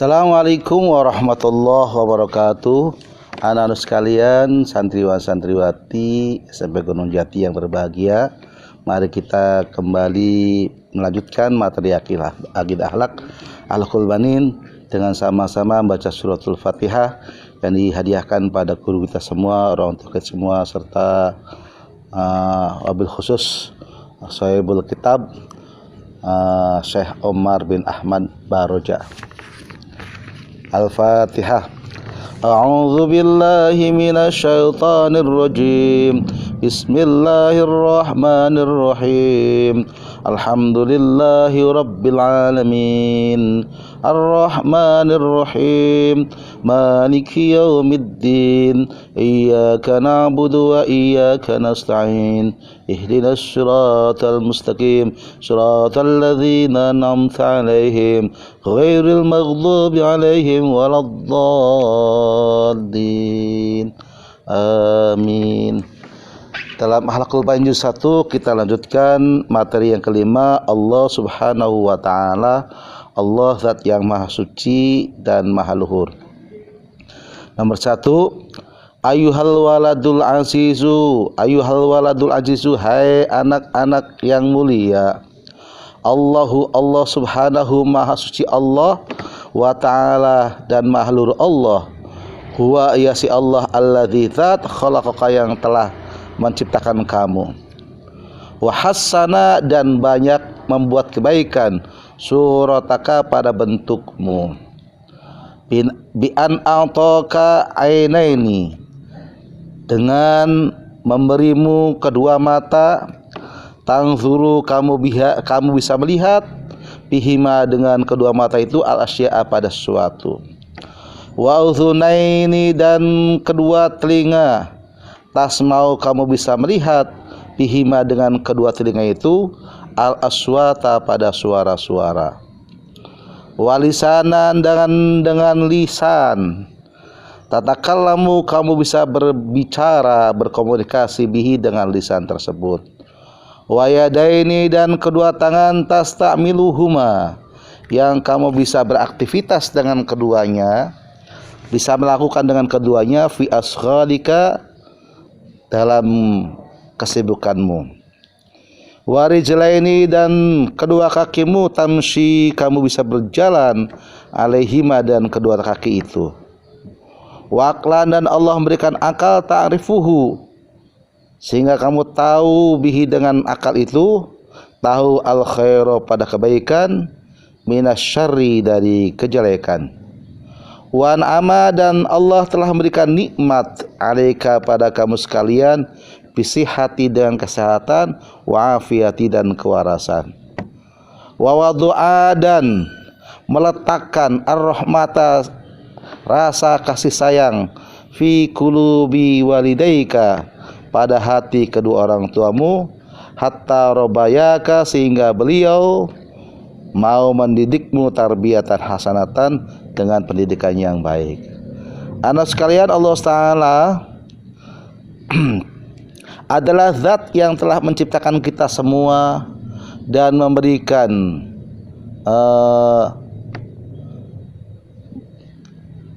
Assalamualaikum warahmatullahi wabarakatuh. Anak-anak sekalian, santriwan santriwati SMP Gunung Jati yang berbahagia, mari kita kembali melanjutkan materi akidah akhlak Al-Qul Banin dengan sama-sama membaca suratul Fatihah yang dihadiahkan pada guru kita semua, orang tua kita semua, serta wabil khusus Sahibul Kitab Syekh Omar bin Ahmad Baroja. Al-Fatihah. A'udzu billahi minasy syaithanir rajim. Bismillahirrahmanirrahim. Alhamdulillahi rabbil alamin. Ar-Rahmanir Rahim. Maliki yaumiddin. Iyyaka na'budu wa iyyaka nasta'in. Ihdinas siratal mustaqim. Siratal ladzina an'amta 'alaihim ghairil maghdubi 'alaihim waladdallin. Amin. Dalam Akhlaqul Banin juz 1 kita lanjutkan materi yang kelima, Allah Subhanahu wa taala, Allah zat yang maha suci dan maha luhur. Nomor 1, Ayyuhal waladul azizu, ayyuhal waladul azizu, hai anak-anak yang mulia. Allah Subhanahu maha suci Allah, wa ta'ala dan maha luhur Allah. Huwa yasi Allah alladzi zat khalaqaka yang telah menciptakan kamu. Wa hassana dan banyak membuat kebaikan surataka pada bentukmu. Bi an a'taka ainaini, dengan memberimu kedua mata, tangzuru kamu bisa melihat, bihima dengan kedua mata itu, al asya'a pada sesuatu. Wa udhunaini dan kedua telinga, tasmau kamu bisa melihat, bihima dengan kedua telinga itu, al aswata pada suara-suara. Walisanan dengan lisan, tatakallamu kamu bisa berbicara, berkomunikasi, bihi dengan lisan tersebut. Wayadaini dan kedua tangan, tasta'miluhuma yang kamu bisa beraktivitas dengan keduanya, bisa melakukan dengan keduanya, fi asghalika dalam kesibukanmu. Warijlaini dan kedua kakimu, tamshi kamu bisa berjalan, alaihima dan kedua kaki itu. Waqlan dan Allah memberikan akal, ta'rifuhu sehingga kamu tahu, bihi dengan akal itu, tahu al khairu pada kebaikan, minasyarri dari kejelekan. Wa an'ama dan Allah telah memberikan nikmat, alaika pada kamu sekalian, bisihati dengan kesehatan, wa afiyati dan kewarasan. Wa wadu'a dan meletakkan ar-rahmata rasa kasih sayang, fi qulubi walidaika pada hati kedua orang tuamu, hatta robayaka sehingga beliau mau mendidikmu tarbiyatan hasanatan dengan pendidikan yang baik. Anak sekalian, Allah Ta'ala adalah zat yang telah menciptakan kita semua dan memberikan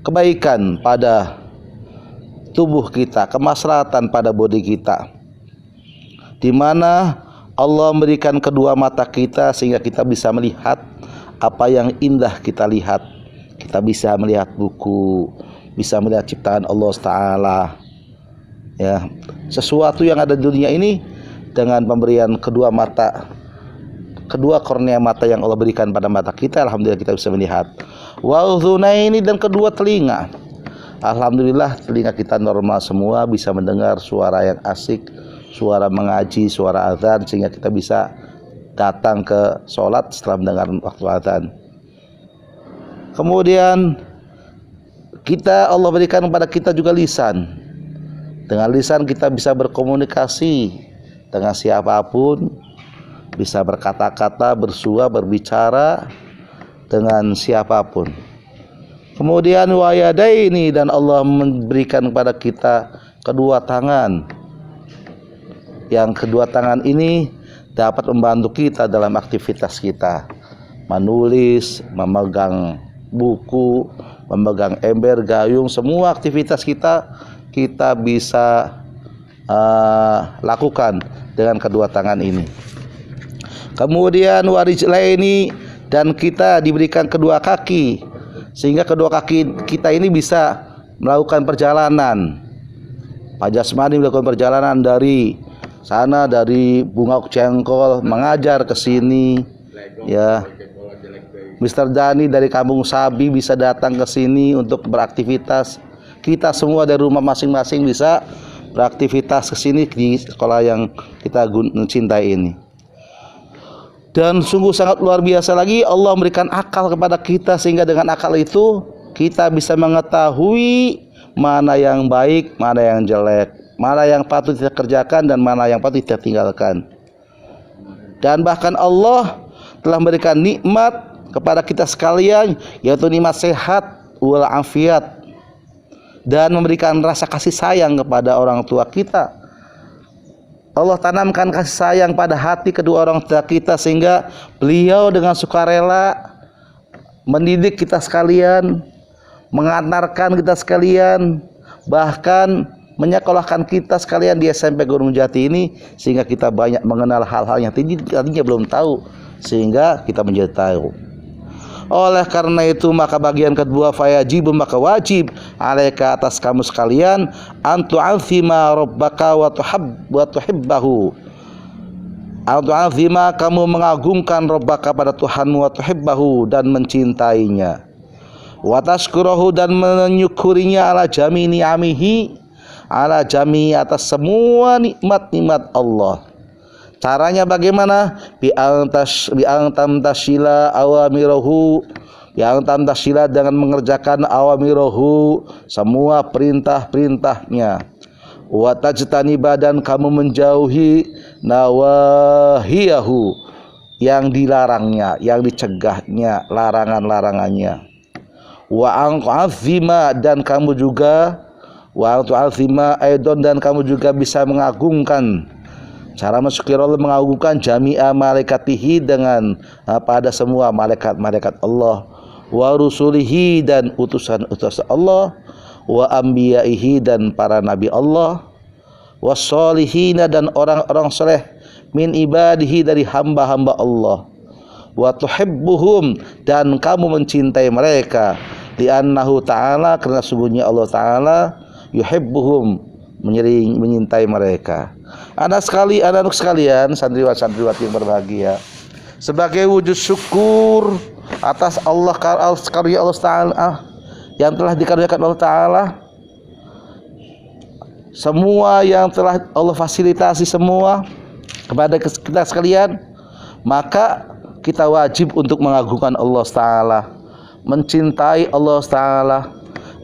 kebaikan pada tubuh kita, kemaslahatan pada bodi kita, di mana Allah memberikan kedua mata kita sehingga kita bisa melihat apa yang indah kita lihat. Kita bisa melihat buku, bisa melihat ciptaan Allah Ta'ala, ya, sesuatu yang ada di dunia ini dengan pemberian kedua mata, kedua kornea mata yang Allah berikan pada mata kita, alhamdulillah kita bisa melihat. Wa udhunaini dan kedua telinga, alhamdulillah telinga kita normal semua, bisa mendengar suara yang asik, suara mengaji, suara azan, sehingga kita bisa datang ke sholat setelah mendengar waktu azan. Kemudian Allah berikan kepada kita juga lisan. Dengan lisan kita bisa berkomunikasi dengan siapapun, bisa berkata-kata, bersua, berbicara dengan siapapun. Kemudian wayadaini dan Allah memberikan kepada kita kedua tangan, yang kedua tangan ini dapat membantu kita dalam aktivitas kita, menulis, memegang buku, memegang ember, gayung, semua aktivitas kita bisa lakukan dengan kedua tangan ini. Kemudian warijlaini, dan kita diberikan kedua kaki, sehingga kedua kaki kita ini bisa melakukan perjalanan. Pak Jasmani melakukan perjalanan dari sana, dari Bunga Cengkol mengajar ke sini, ya. Mr. Dani dari Kampung Sabi bisa datang ke sini untuk beraktivitas. Kita semua dari rumah masing-masing bisa beraktivitas ke sini di sekolah yang kita cintai ini. Dan sungguh sangat luar biasa lagi, Allah memberikan akal kepada kita, sehingga dengan akal itu kita bisa mengetahui mana yang baik, mana yang jelek, mana yang patut kita kerjakan dan mana yang patut kita tinggalkan. Dan bahkan Allah telah memberikan nikmat kepada kita sekalian, yaitu nikmat sehat wal afiat, dan memberikan rasa kasih sayang kepada orang tua kita. Allah tanamkan kasih sayang pada hati kedua orang tua kita, sehingga beliau dengan sukarela mendidik kita sekalian, mengantarkan kita sekalian, bahkan menyekolahkan kita sekalian di SMP Gunung Jati ini, sehingga kita banyak mengenal hal-hal yang tadinya belum tahu, sehingga kita menjadi tahu. Oleh karena itu, maka bagian kedua, fayajib, maka wajib alaika, atas kamu sekalian, antu'azima rabbaka wa tuhibbahu, antu'azima, kamu mengagungkan rabbaka pada Tuhanmu, wa tuhibbahu, dan mencintainya, wa tashkurahu, dan menyukurinya, ala jami ni'amihi, ala jami, atas semua nikmat-nikmat Allah. Caranya bagaimana? Bi'antamtashila awamirahu, bi'antamtashila, dengan mengerjakan awamirahu, semua perintah-perintahnya. Wa tajtaniba, dan kamu menjauhi nawahiyahu, yang dilarangnya, yang dicegahnya, larangan-larangannya. Wa anqazima, dan kamu juga, wa anqazima aidon, dan kamu juga bisa mengagungkan. Cara mensyukuri Allah, mengagungkan jami'a malaikatihi, dengan pada semua malaikat-malaikat Allah, wa rusulihi, dan utusan-utusan Allah, wa anbiyaihi, dan para nabi Allah, wa sholihina, dan orang-orang saleh, min ibadihi, dari hamba-hamba Allah, wa tuhibbuhum, dan kamu mencintai mereka, li'annahu ta'ala, karena sungguhnya Allah Ta'ala yuhibbuhum, menyintai mereka. Anak-anak sekalian, santriwati yang berbahagia, sebagai wujud syukur atas karya Allah Ta'ala yang telah dikaruniakan Allah Ta'ala, semua yang telah Allah fasilitasi semua kepada kita sekalian, maka kita wajib untuk mengagungkan Allah Ta'ala, mencintai Allah Ta'ala,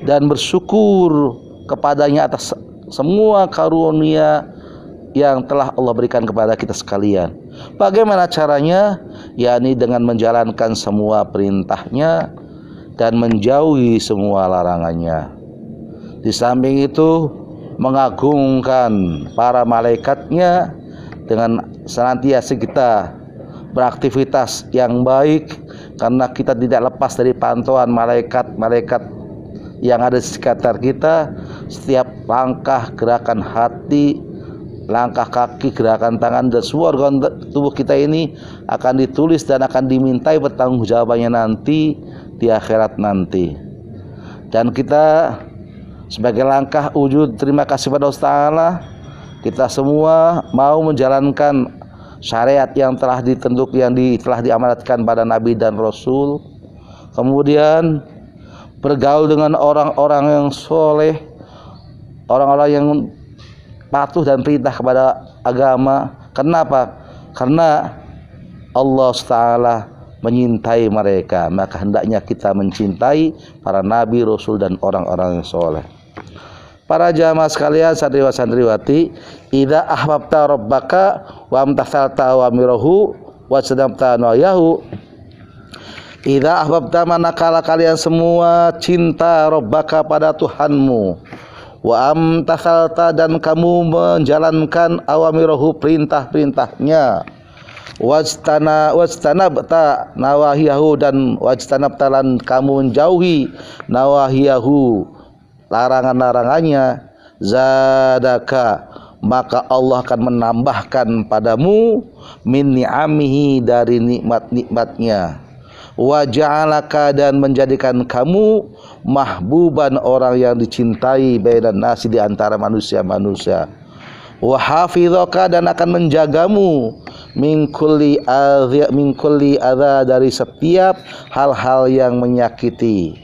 dan bersyukur kepadanya atas semua karunia yang telah Allah berikan kepada kita sekalian. Bagaimana caranya? Yakni dengan menjalankan semua perintahnya dan menjauhi semua larangannya. Di samping itu, mengagungkan para malaikatnya dengan senantiasa kita beraktivitas yang baik, karena kita tidak lepas dari pantauan malaikat-malaikat yang ada di sekitar kita. Setiap langkah, gerakan hati, langkah kaki, gerakan tangan, dan semua organ tubuh kita ini akan ditulis dan akan dimintai pertanggungjawabannya nanti di akhirat nanti. Dan kita sebagai langkah wujud terima kasih pada Allah Ta'ala, kita semua mau menjalankan syariat yang telah ditentukan, telah diamanatkan pada Nabi dan Rasul, kemudian bergaul dengan orang-orang yang soleh, orang-orang yang patuh dan perintah kepada agama. Kenapa? Karena Allah Ta'ala menyintai mereka, maka hendaknya kita mencintai para nabi, rasul, dan orang-orang yang soleh. Para jamaah sekalian, santriwati, idza ahbabta rabbaka wa amtathalta awamirahu wa sadamta nawayahu, idza ahbabta, manakala kalian semua cinta rabbaka pada Tuhanmu, wa amtathalta, dan kamu menjalankan awamirahu, perintah-perintahnya, wajtanabta nawahiyahu, dan wajtanabtalan kamu menjauhi nawahiyahu, larangan-larangannya, zadaka, maka Allah akan menambahkan padamu min ni'amihi, dari nikmat-nikmatnya, wa ja'alaka, dan menjadikan kamu mahbuban, orang yang dicintai, bainan nasi, di antara manusia-manusia, wa hafizaka, dan akan menjagamu min kulli adza, dari setiap hal-hal yang menyakiti,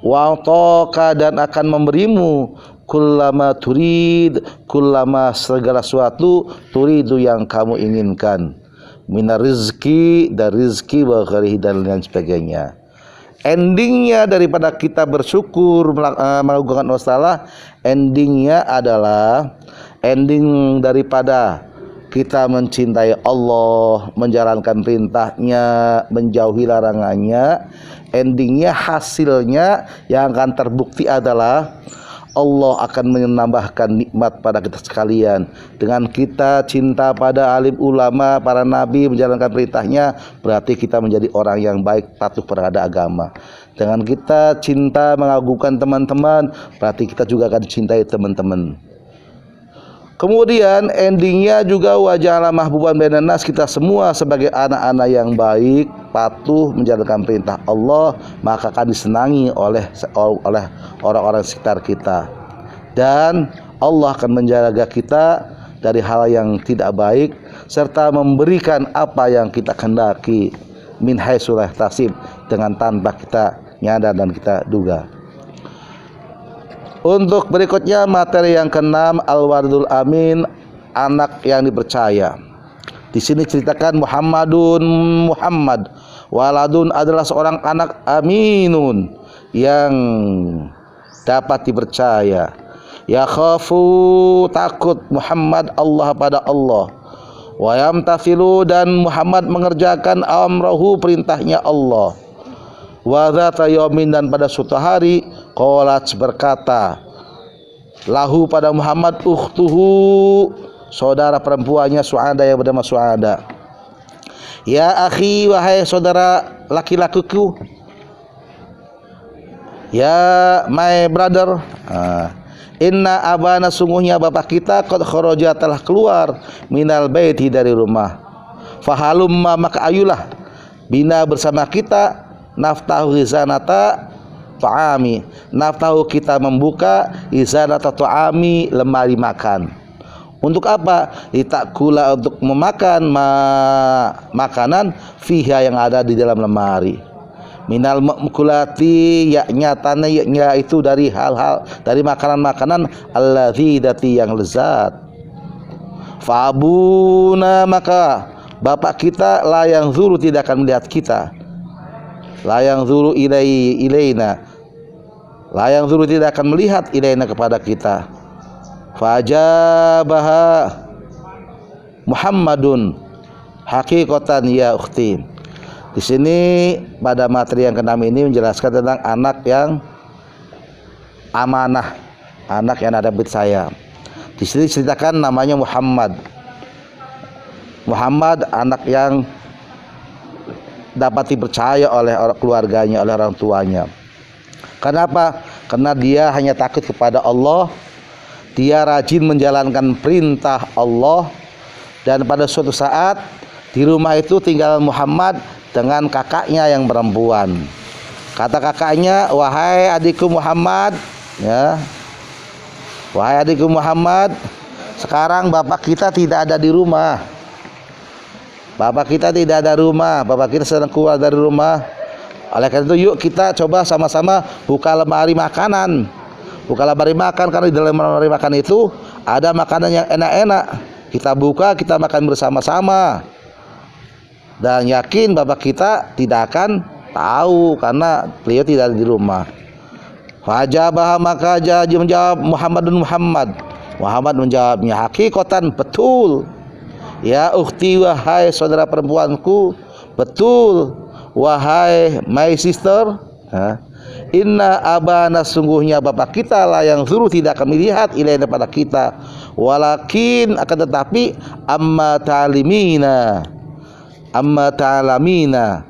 wa ataka, dan akan memberimu kullama turid, kullama, segala sesuatu, turidu, yang kamu inginkan, minar rizki, dari rizki, wa ghairihi, dan lain sebagainya. Endingnya daripada kita bersyukur melakukan masalah, endingnya adalah ending daripada kita mencintai Allah, menjalankan perintahnya, menjauhi larangannya, endingnya, hasilnya yang akan terbukti adalah Allah akan menambahkan nikmat pada kita sekalian. Dengan kita cinta pada alim ulama, para nabi, menjalankan perintahnya, berarti kita menjadi orang yang baik, patuh terhadap agama. Dengan kita cinta mengagungkan teman-teman, berarti kita juga akan dicintai teman-teman. Kemudian endingnya juga wajahlah mahbuban bainan nas, kita semua sebagai anak-anak yang baik, patuh menjalankan perintah Allah, maka akan disenangi oleh orang-orang sekitar kita, dan Allah akan menjaga kita dari hal yang tidak baik, serta memberikan apa yang kita kehendaki, min haitsu la yahtasib, dengan tanpa kita nyadar dan kita duga. Untuk berikutnya, materi yang keenam, al-waladul amin, anak yang dipercaya. Di sini ceritakan Muhammad waladun, adalah seorang anak aminun, yang dapat dipercaya. Ya khafu, takut Muhammad Allah pada Allah. Wa yamtathilu, dan Muhammad mengerjakan amrahu, perintahnya Allah. Wa dzata yaumin, dan pada suatu hari, qalat, berkata, lahu, pada Muhammad, ukhtuhu, saudara perempuannya Su'ada, yang bernama Su'ada. Ya akhi, wahai saudara laki-lakiku, ya my brother, inna abana, sungguhnya bapak kita, qad kharaja, telah keluar, minal baiti, dari rumah. Fahalumma, maka ayulah, bina, bersama kita, naftahu izanata ta'ami, naftahu, kita membuka, izanata ta'ami, lemari makan. Untuk apa? Litakula, untuk memakan makanan, fiha, yang ada di dalam lemari. Minal makulati, yaknya tanah, yaknya itu dari hal-hal, dari makanan-makanan, alladzidati, yang lezat. Fa'abuna, maka bapak kita, la yang zuru, tidak akan melihat kita. La yang zuru ilaina, la yang zuru, tidak akan melihat, ilaina, kepada kita. Fajabaha Muhammadun hakikatan ya ukhti. Di sini pada materi yang keenam ini menjelaskan tentang anak yang amanah, anak yang ada percaya. Di sini ceritakan namanya Muhammad. Muhammad, anak yang dapat dipercaya oleh keluarganya, oleh orang tuanya. Kenapa? Karena dia hanya takut kepada Allah, dia rajin menjalankan perintah Allah, dan pada suatu saat di rumah itu tinggal Muhammad dengan kakaknya yang perempuan. Kata kakaknya, wahai adikku Muhammad, ya, wahai adikku Muhammad, sekarang bapak kita tidak ada di rumah. Bapak kita tidak ada rumah, bapak kita sedang keluar dari rumah. Oleh karena itu, yuk kita coba sama-sama buka lemari makanan. Buka lemari makan, karena di dalam lemari makan itu ada makanan yang enak-enak. Kita buka, kita makan bersama-sama. Dan yakin bapak kita tidak akan tahu, karena beliau tidak ada di rumah. Fajabah, maka menjawab Muhammadun Muhammad. Muhammad menjawabnya, hakikatan, betul. Ya ukhti, wahai saudara perempuanku, betul. Wahai my sister, inna abana, sungguhnya bapak kita, lah yang suruh, tidak akan melihat ilaina, pada kita. Walakin, akan tetapi, amma ta'limina, amma ta'lamina,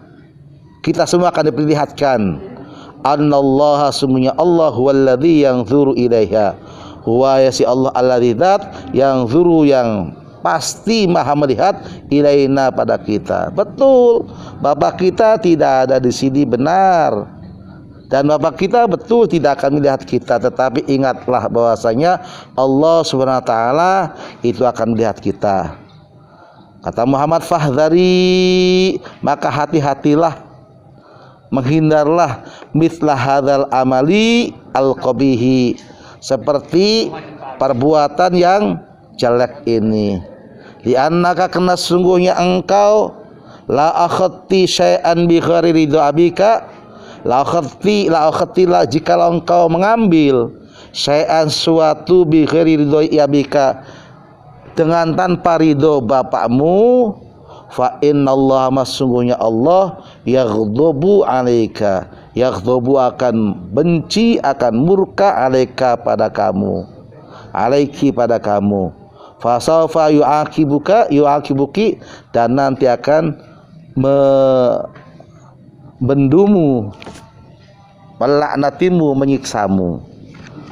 kita semua akan diperlihatkan, annallaha, sungguhnya Allah, huwallazi yanzuru ilaiha, huwa ya si Allah alladzi dzat yanzuru, yang pasti maha melihat, ilaina, pada kita. Betul, bapak kita tidak ada di sini, benar, dan bapak kita betul tidak akan melihat kita, tetapi ingatlah bahwasanya Allah Subhanahu wa taala itu akan melihat kita. Kata Muhammad, fahdhari, maka hati-hatilah, menghindarlah, mithla hadzal amali al-qabihi, seperti perbuatan yang jelek ini. Li'annaka, karena sungguhnya engkau, la akhadti syai'an bi ghairi ridha abika, la akhadti la, jikalau engkau mengambil syai'an, suatu, bi ghairi ridha abika, dengan tanpa ridho bapakmu, fa innallaha, sungguhnya Allah, yaghdabu alaika, yaghdabu, akan benci, akan murka, alaika, pada kamu, alaiki, pada kamu, fa sawfa yu'aqibuki, dan nanti akan membendumu, melaknatimu, menyiksamu.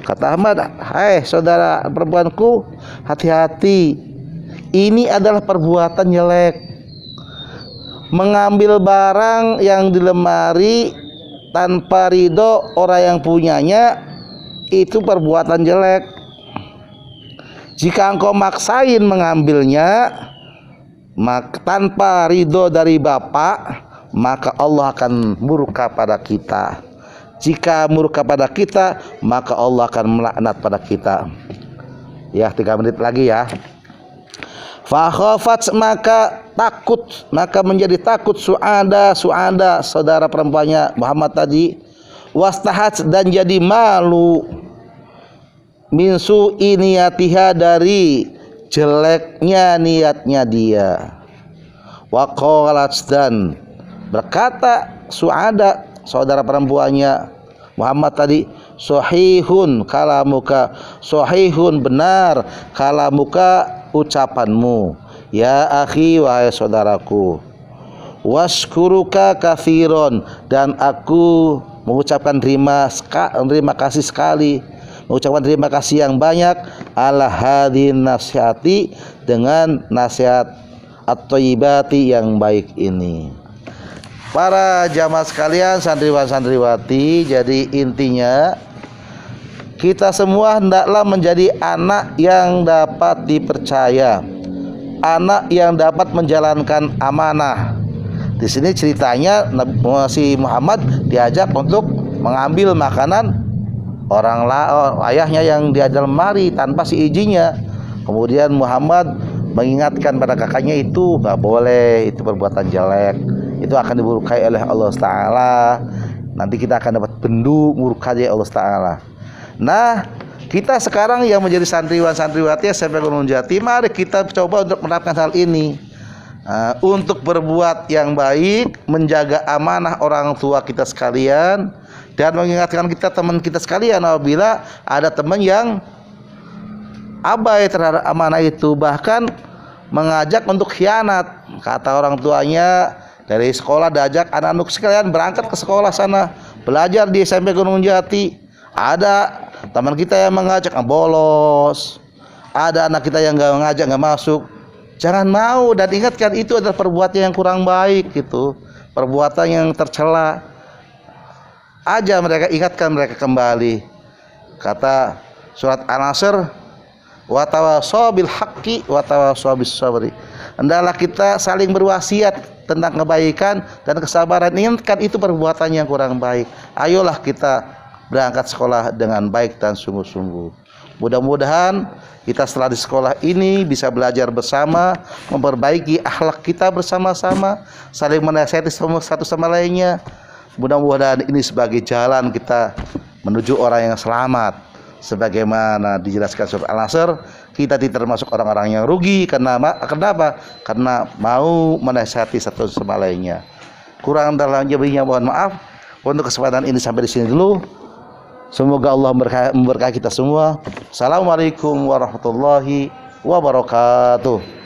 Kata Ahmad, hai saudara perempuanku, hati-hati, ini adalah perbuatan jelek. Mengambil barang yang di lemari tanpa ridho orang yang punyanya, itu perbuatan jelek. Jika engkau maksain mengambilnya tanpa ridho dari bapak, maka Allah akan murka pada kita. Jika murka pada kita, maka Allah akan melaknat pada kita. Ya, 3 menit lagi ya. Fa khafat, maka takut, maka menjadi takut, Su'ada, saudara perempuannya Muhammad tadi, wastahat, dan jadi malu, min su'i niyatiha, dari jeleknya niatnya dia. Wa qalat, dan berkata Su'ada, saudara perempuannya Muhammad tadi, sahihun kalamuka, sahihun, benar, kalamuka, ucapanmu, ya akhi, wahai saudaraku, waskuruka katsiron, dan aku mengucapkan terima kasih sekali, mengucapkan terima kasih yang banyak, ala hadin nasihati, dengan nasihat at-thayyibati, yang baik ini. Para jamaah sekalian, santriwan-santriwati, jadi intinya kita semua hendaklah menjadi anak yang dapat dipercaya, anak yang dapat menjalankan amanah. Di sini ceritanya si Muhammad diajak untuk mengambil makanan ayahnya yang di dalam lemari tanpa si izinnya. Kemudian Muhammad mengingatkan pada kakaknya, itu nggak boleh, itu perbuatan jelek, itu akan dimurkai oleh Allah Ta'ala, nanti kita akan dapat bendu murka dari Allah Ta'ala. Nah, kita sekarang yang menjadi santriwan-santriwati SMP Gunung Jati, mari kita coba untuk menerapkan hal ini, untuk berbuat yang baik, menjaga amanah orang tua kita sekalian, dan mengingatkan kita, teman kita sekalian, apabila ada teman yang abai terhadap amanah itu, bahkan mengajak untuk khianat. Kata orang tuanya, dari sekolah diajak anak-anak sekalian berangkat ke sekolah sana, belajar di SMP Gunung Jati. Ada teman kita yang mengajak, bolos. Ada anak kita yang nggak mengajak, nggak masuk. Jangan mau, dan ingatkan itu adalah perbuatan yang kurang baik, gitu, perbuatan yang tercela. Aja mereka, ingatkan mereka kembali. Kata surat An-Nasr, wa tawassaw bil haqqi wa tawassaw bis sabri. Hendaklah kita saling berwasiat tentang kebaikan dan kesabaran. Ingatkan itu perbuatan yang kurang baik. Ayolah kita berangkat sekolah dengan baik dan sungguh-sungguh. Mudah-mudahan kita setelah di sekolah ini bisa belajar bersama, memperbaiki akhlak kita bersama-sama, saling menasihati satu sama lainnya. Mudah-mudahan ini sebagai jalan kita menuju orang yang selamat. Sebagaimana dijelaskan surat Al-Nasr, kita tidak termasuk orang-orang yang rugi. Kenapa? Karena mau menasihati satu sama lainnya. Kurang dalam jawabnya, mohon maaf. Untuk kesempatan ini sampai di sini dulu. Semoga Allah memberkahi kita semua. Assalamualaikum warahmatullahi wabarakatuh.